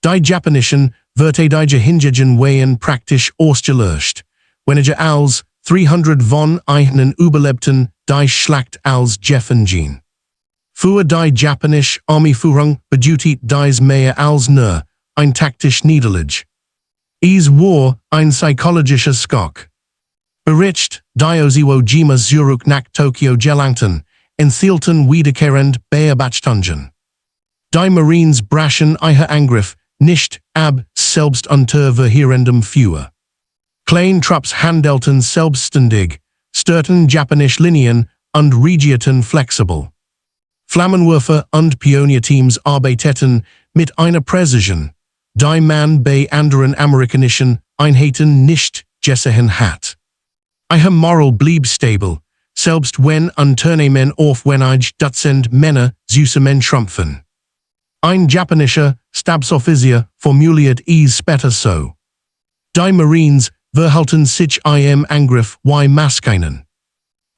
Die japanischen Verteidigungen waren praktisch ausgelöscht, weniger als 300 von ihnen überlebten die Schlacht als Gefangene. Für die japanische Armeeführung bedeutet dies mehr als nur ein taktischer Niederlage. Es war ein psychologischer Schock. Bericht, die aus Iwo Jima zurück nach Tokio gelangten, enthielten wiederkehrend Beobachtungen. Die Marines brachen ihr Angriff nicht ab, selbst unter verheerendem Feuer. Kleine Trupps handelten selbstständig, störten japanische Linien und regierten flexibel. Flammenwerfer und Pionierteams arbeiteten mit einer Präzision, die man bei anderen amerikanischen Einheiten nicht gesehen hat. Ihre Moral blieb stabil, selbst wenn Unternehmen auf wenige Dutzend Männer zusammenschrumpfen. Ein japanischer Stabsoffizier formuliert es später so: Die Marines verhalten sich im Angriff wie Maschinen.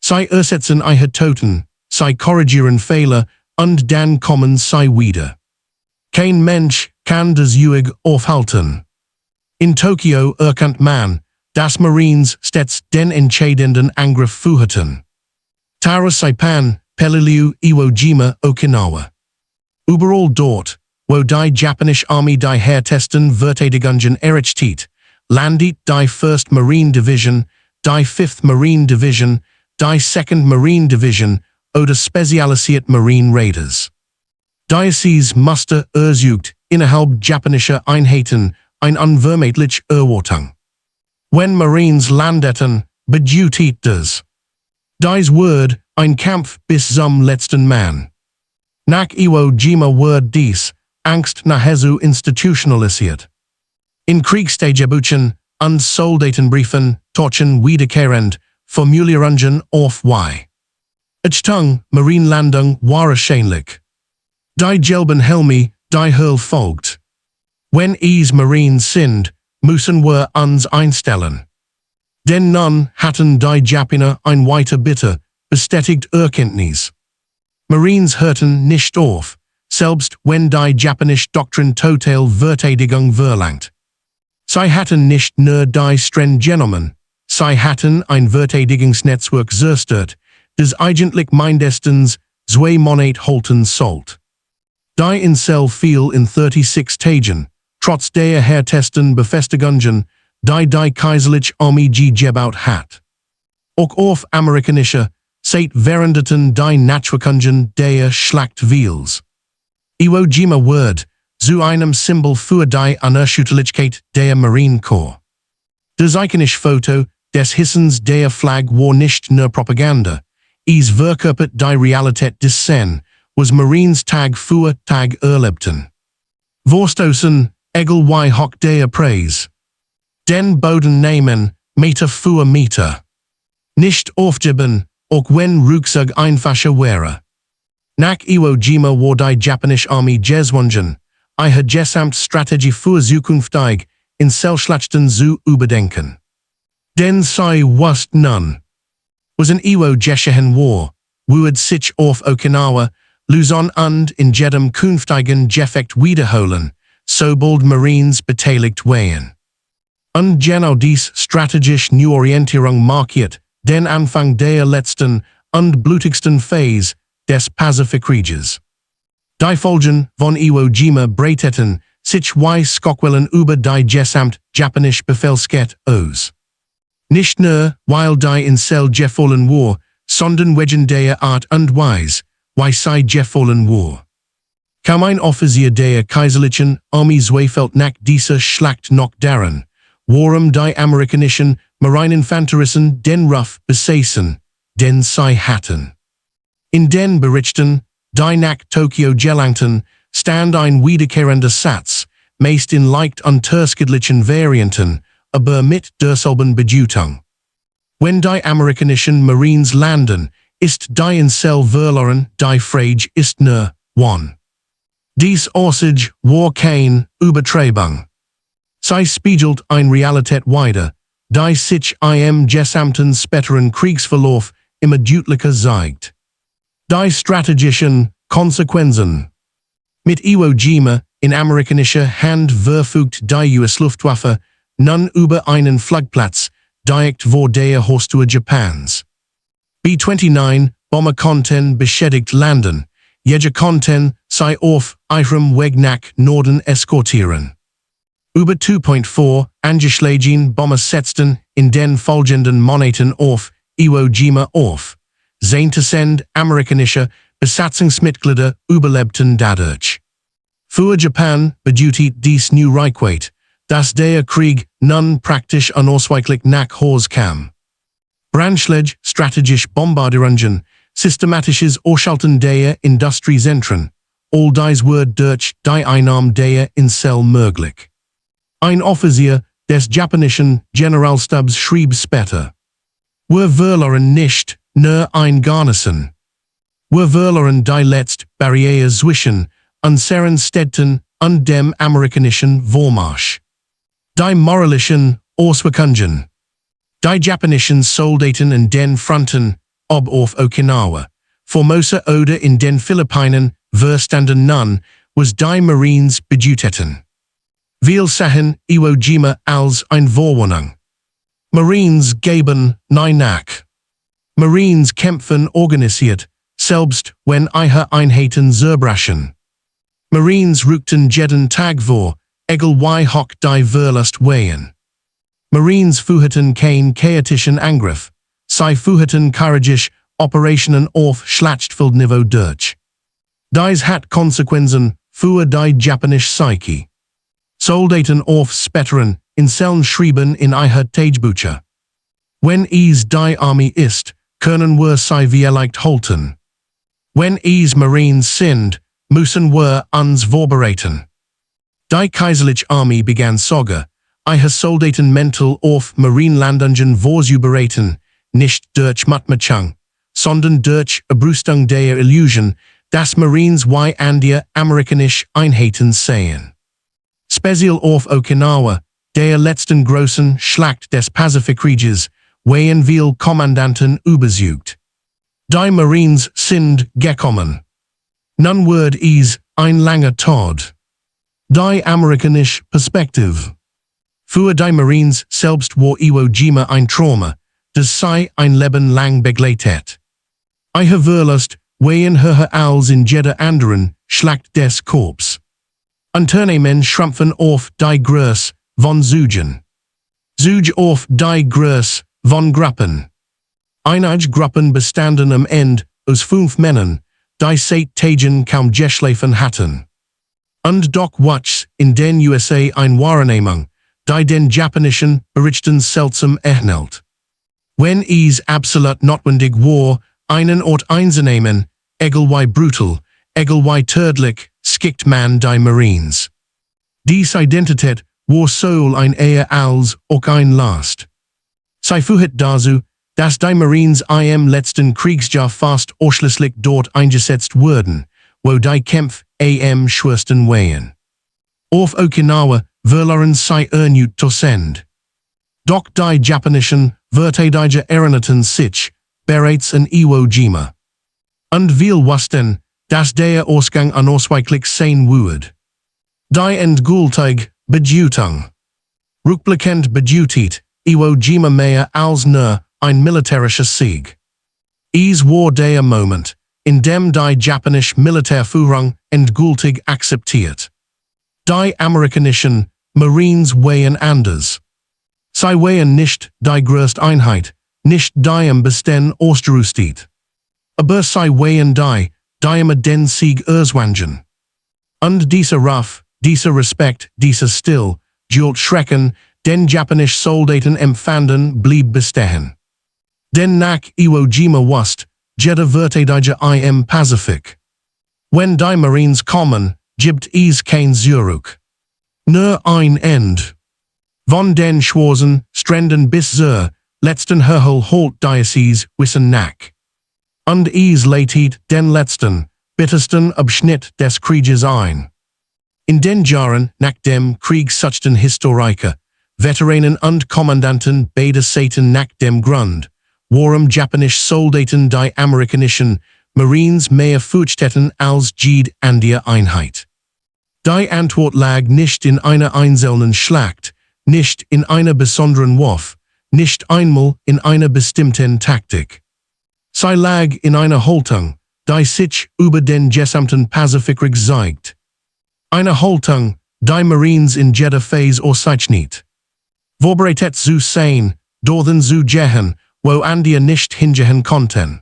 Sie ersetzen ihre Toten, sei korrigieren Fehler und dann kommen sie wieder. Kein Mensch kann das Uig aufhalten. In Tokio erkannt man, dass Marines stets den entscheidenden Angriff führten. Tara Saipan, Peleliu, Iwo Jima, Okinawa. Überall dort, wo die japanische Armee die Härtesten Verteidigungen errichtet, landet die 1st Marine Division, die 5th Marine Division, die 2nd Marine Division oder spezialisiert Marine Raiders. Diocese Muster ersucht innerhalb japanischer Einheiten ein unvermeidlich Erwartung. Wenn Marines landeten, bedeutet das. Dies Word, ein Kampf bis zum letzten Mann. Nach Iwo Jima wird dies, Angst nahezu institutionalisiert. In Kriegstagebuchen und Soldatenbriefen, Torchen wiederkehrend, Formulierungen auf Y. Achtung, Marinelandung wahrscheinlich. Die gelben Helme, die Hurl folgt. Wenn es Marines sind, müssen wir uns einstellen. Denn nun hatten die Japaner ein weiter bitter, bestätigt Erkenntnis. Marines hörten nicht auf, selbst wenn die japanische Doktrin total Verteidigung verlangt. Sie hatten nicht nur die streng genommen, sie hatten ein Verteidigungsnetzwerk zerstört, das eigentlich mindestens 2 Monate halten sollte. Die Insel fiel in 36 Tagen, trotz der härtesten Befestigungen, die kaiserliche Armee gebaut hat. Auch auf amerikanischer Seite veränderten die Naturkungen der Schlachtwils. Iwo Jima wird zu einem Symbol für die Unerschütterlichkeit der Marine Corps. Das iconische Foto des Hissens der Flag war nicht nur Propaganda, es verkörpert die Realität des Sen, was Marines Tag für Tag erlebten. Vorstoßen, egal wie hoch der Preis. Den Boden nehmen, Meter für Meter. Nicht aufgeben, auch wenn Rückzug einfacher wäre. Nach Iwo Jima war die japanische Armee gezwungen, ihre gesamte Strategie für zukünftig Inselschlachten zu überdenken. Denn sie wussten nun, was in Iwo Jima war, würde sich auf Okinawa, Luzon und in jedem künftigen Gefecht wiederholen, sobald Marines beteiligt wären. Und genau dies strategische Neuorientierung markiert den Anfang der letzten und blutigsten Phase des Pazifikkrieges. Die Folgen von Iwo Jima breiteten sich wie Skockwellen über die gesamt japanische Befehlskette aus. Nicht nur, weil die Insel gefallen war, sondern wegen der Art und Weise, wie sie gefallen war. Kaum ein Offizier der kaiserlichen Armee zweifelt nach dieser Schlacht noch daran, warum die amerikanischen Marineinfanteristen den Ruf besaßen, den sie hatten. In den Berichten, die nach Tokio gelangten, stand ein wiederkehrender Satz, meist in leicht unterschiedlichen Varianten, aber mit derselben Bedeutung. Wenn die amerikanischen Marines landen, ist die Insel verloren, die Frage ist nur, wann. Dies Aussage war kein Übertreibung. Sie spiegelt eine Realität wider, die sich im gesamten späteren Kriegsverlauf immer deutlicher zeigt. Die strategischen Konsequenzen. Mit Iwo Jima in amerikanischer Hand verfügt die US-Luftwaffe nun über einen Flugplatz, direkt vor der Haustür Japans. B-29 Bomber konnten beschädigt landen, jeder konnten sie auf ihrem Weg nach Norden eskortieren. Über 2.4 angeschlagene Bomber setzten in den folgenden Monaten auf Iwo Jima auf. 10% amerikanische Besatzungsmitglieder überlebten dadurch. Für Japan bedeutet dies new Reichweite, dass der Krieg nun praktisch unausweichlich nach Hause kam. Brandschläge, strategische Bombardierungen, systematisches Ausschalten der Industriezentren, all dies wird durch die Einnahme der Insel möglich. Ein Offizier des japanischen Generalstabs schrieb später: Wir verloren nicht nur ein Garnison. Wir verloren die letzte Barriere zwischen unseren Städten und dem amerikanischen Vormarsch. Die moralischen Auswirkungen. Die japanischen Soldaten in den Fronten, ob auf Okinawa, Formosa oder in den Philippinen, verstanden nun, was die Marines bedutetten. Viel sahen, Iwo Jima als ein Vorwarnung. Marines gaben nie nach. Marines kämpfen organisiert, selbst wenn ihre Einheiten zerbrachen. Marines rückten jeden Tag vor, egal wie hoch die Verlust waren. Marines führten kein chaotischen Angriff, sie führten courageous Operationen auf Schlachtfeldniveau durch. Dies hat Konsequenzen für die japanische Psyche. Soldaten auf späteren Inseln schrieben in ihre Tagebücher. Wenn es die Armee ist, können wir sie vielleicht halten. Wenn es Marines sind, müssen wir uns vorbereiten. Die kaiserliche Armee begann sogar, ihre Soldaten mental auf Marinelandungen vorzubereiten, nicht durch Matmachung, sondern durch Abrüstung der Illusion, dass Marines wie andere amerikanische Einheiten sehen. Speziell auf Okinawa, der letzten großen Schlacht des Pazifikkrieges, waren viele Kommandanten überzeugt. Die Marines sind gekommen. Nun wird es ein langer Tod. Die amerikanische Perspektive. Für die Marines selbst war Iwo Jima ein Trauma, das sie ein Leben lang begleitet. Ihre Verlust waren höher als in jeder anderen Schlacht des Korps. Unternehmen schrumpfen auf die Größe von Zügen. Züge auf die Größe von Gruppen. Einige Gruppen bestanden am Ende aus 5 Männern, die seit Tagen kaum geschlafen hatten. Und doch wuchs in den USA eine Wahrnehmung, die den japanischen Berichten seltsam ähnelt. Wenn es absolut notwendig war, einen Ort einzunehmen, egal wie brutal, egal wie tödlich, schickt man die Marines. Diese Identität war sowohl ein Ehr als auch ein Last. Sie führt dazu, dass die Marines im letzten Kriegsjahr fast ausschließlich dort eingesetzt wurden, wo die Kämpfe am schwersten waren. Auf Okinawa verloren sie erneut. Doch die japanischen Verteidiger erinnerten sich bereits an Iwo Jima. Und wir wussten, dass der Ausgang unausweichlich sein würde. Die endgültige Bedeutung. Rückblickend bedeutet Iwo Jima mehr als nur ein militärischer Sieg. Es war der Moment, in dem die japanische Militärführung endgültig akzeptiert. Die amerikanischen Marines waren anders. Sie waren nicht die größte Einheit, nicht die am besten ausgerüstet. Aber sie waren die immer den Sieg erzwangen. Und dieser Ruf, dieser Respekt, dieser Stil, Jolt Schrecken, den japanischen Soldaten empfanden, blieb bestehen. Denn nach Iwo Jima wusste jeder Verteidiger im Pazifik. Wenn die Marines kommen, gibt es kein Zurück. Nur ein End. Von den schwarzen Stränden bis zur letzten Hürde holt Diocese wissen nach. Und es leitet den letzten, bittersten Abschnitt des Krieges ein. In den Jahren nach dem Krieg suchten Historiker, Veteranen und Kommandanten beider Seiten nach dem Grund, warum japanische Soldaten die amerikanischen Marines mehr fürchteten als jede andere Einheit. Die Antwort lag nicht in einer einzelnen Schlacht, nicht in einer besonderen Wurf, nicht einmal in einer bestimmten Taktik. Sie lag in einer Haltung, die sich über den gesamten Pazifikkrieg zeigt. Eine Haltung, die Marines in jeder Phase auszeichnet. Vorbereitet zu sein, dorthin zu gehen, wo andere nicht hingehen konnten.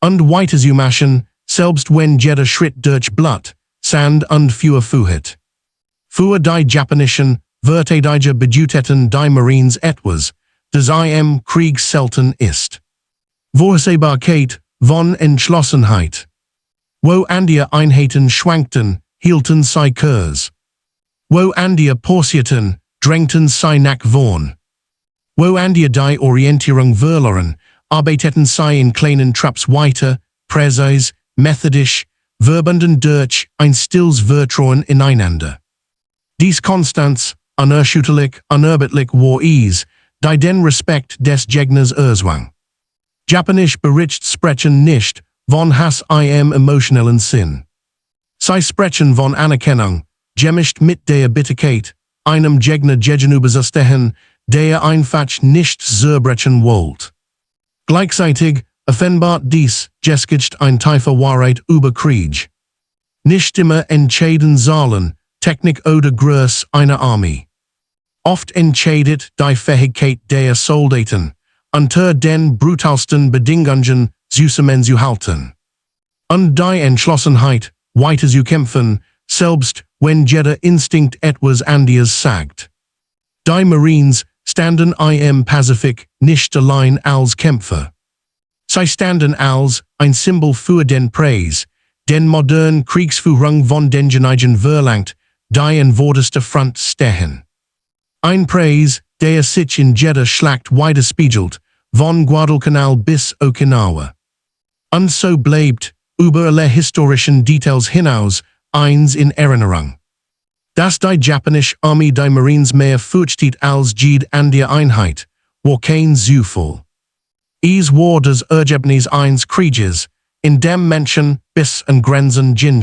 Und weiter zu machen, selbst wenn jeder Schritt durch Blut, Sand und Feuer führt. Für die japanischen Verteidiger bedeuteten die Marines etwas, das im Krieg selten ist. Vorhersehbarkeit von Entschlossenheit. Wo andere Einheiten schwankten, hielten sie Kurs. Wo andere pausierten, drängten sie nach vorn. Wo andere die Orientierung verloren, arbeiteten sie in kleinen Trupps weiter, präzise, methodisch, verbunden durch ein stilles Vertrauen ineinander. Dies Konstanz, unerschütterlich, unerbittlich war es, die den Respekt des Gegners erzwang. Japanisch Bericht sprechen nicht, von Hass im emotionellen Sinn. Sie sprechen von Anerkennung, gemischt mit der Bitterkeit, einem Gegner gegenüber zu stehen, der einfach nicht zerbrechen wollt. Gleichzeitig offenbart dies Geschichte ein tiefe Wahrheit über Krieg. Nicht immer entscheiden sollen Technik oder Größe einer Armee. Oft entscheidet die Fähigkeit der Soldaten, unter den brutalsten Bedingungen zusammenzuhalten. Und die Entschlossenheit, weiter zu kämpfen, selbst wenn jeder Instinkt etwas anderes sagt. Die Marines standen im Pazifik nicht allein als Kämpfer. Sie standen als ein Symbol für den Preis, den modernen Kriegsführung von denjenigen verlangt, die an vorderster Front stehen. Ein Preis, der sich in jeder Schlacht widerspiegelt, von Guadalcanal bis Okinawa. Und so bleibt, über alle historischen Details hinaus, eins in Erinnerung. Dass die japanische Armee die Marines mehr fürchtet als jede andere Einheit, war kein Zufall. Es war das Ergebnis eines Krieges, in dem Menschen bis an Grenzen gingen.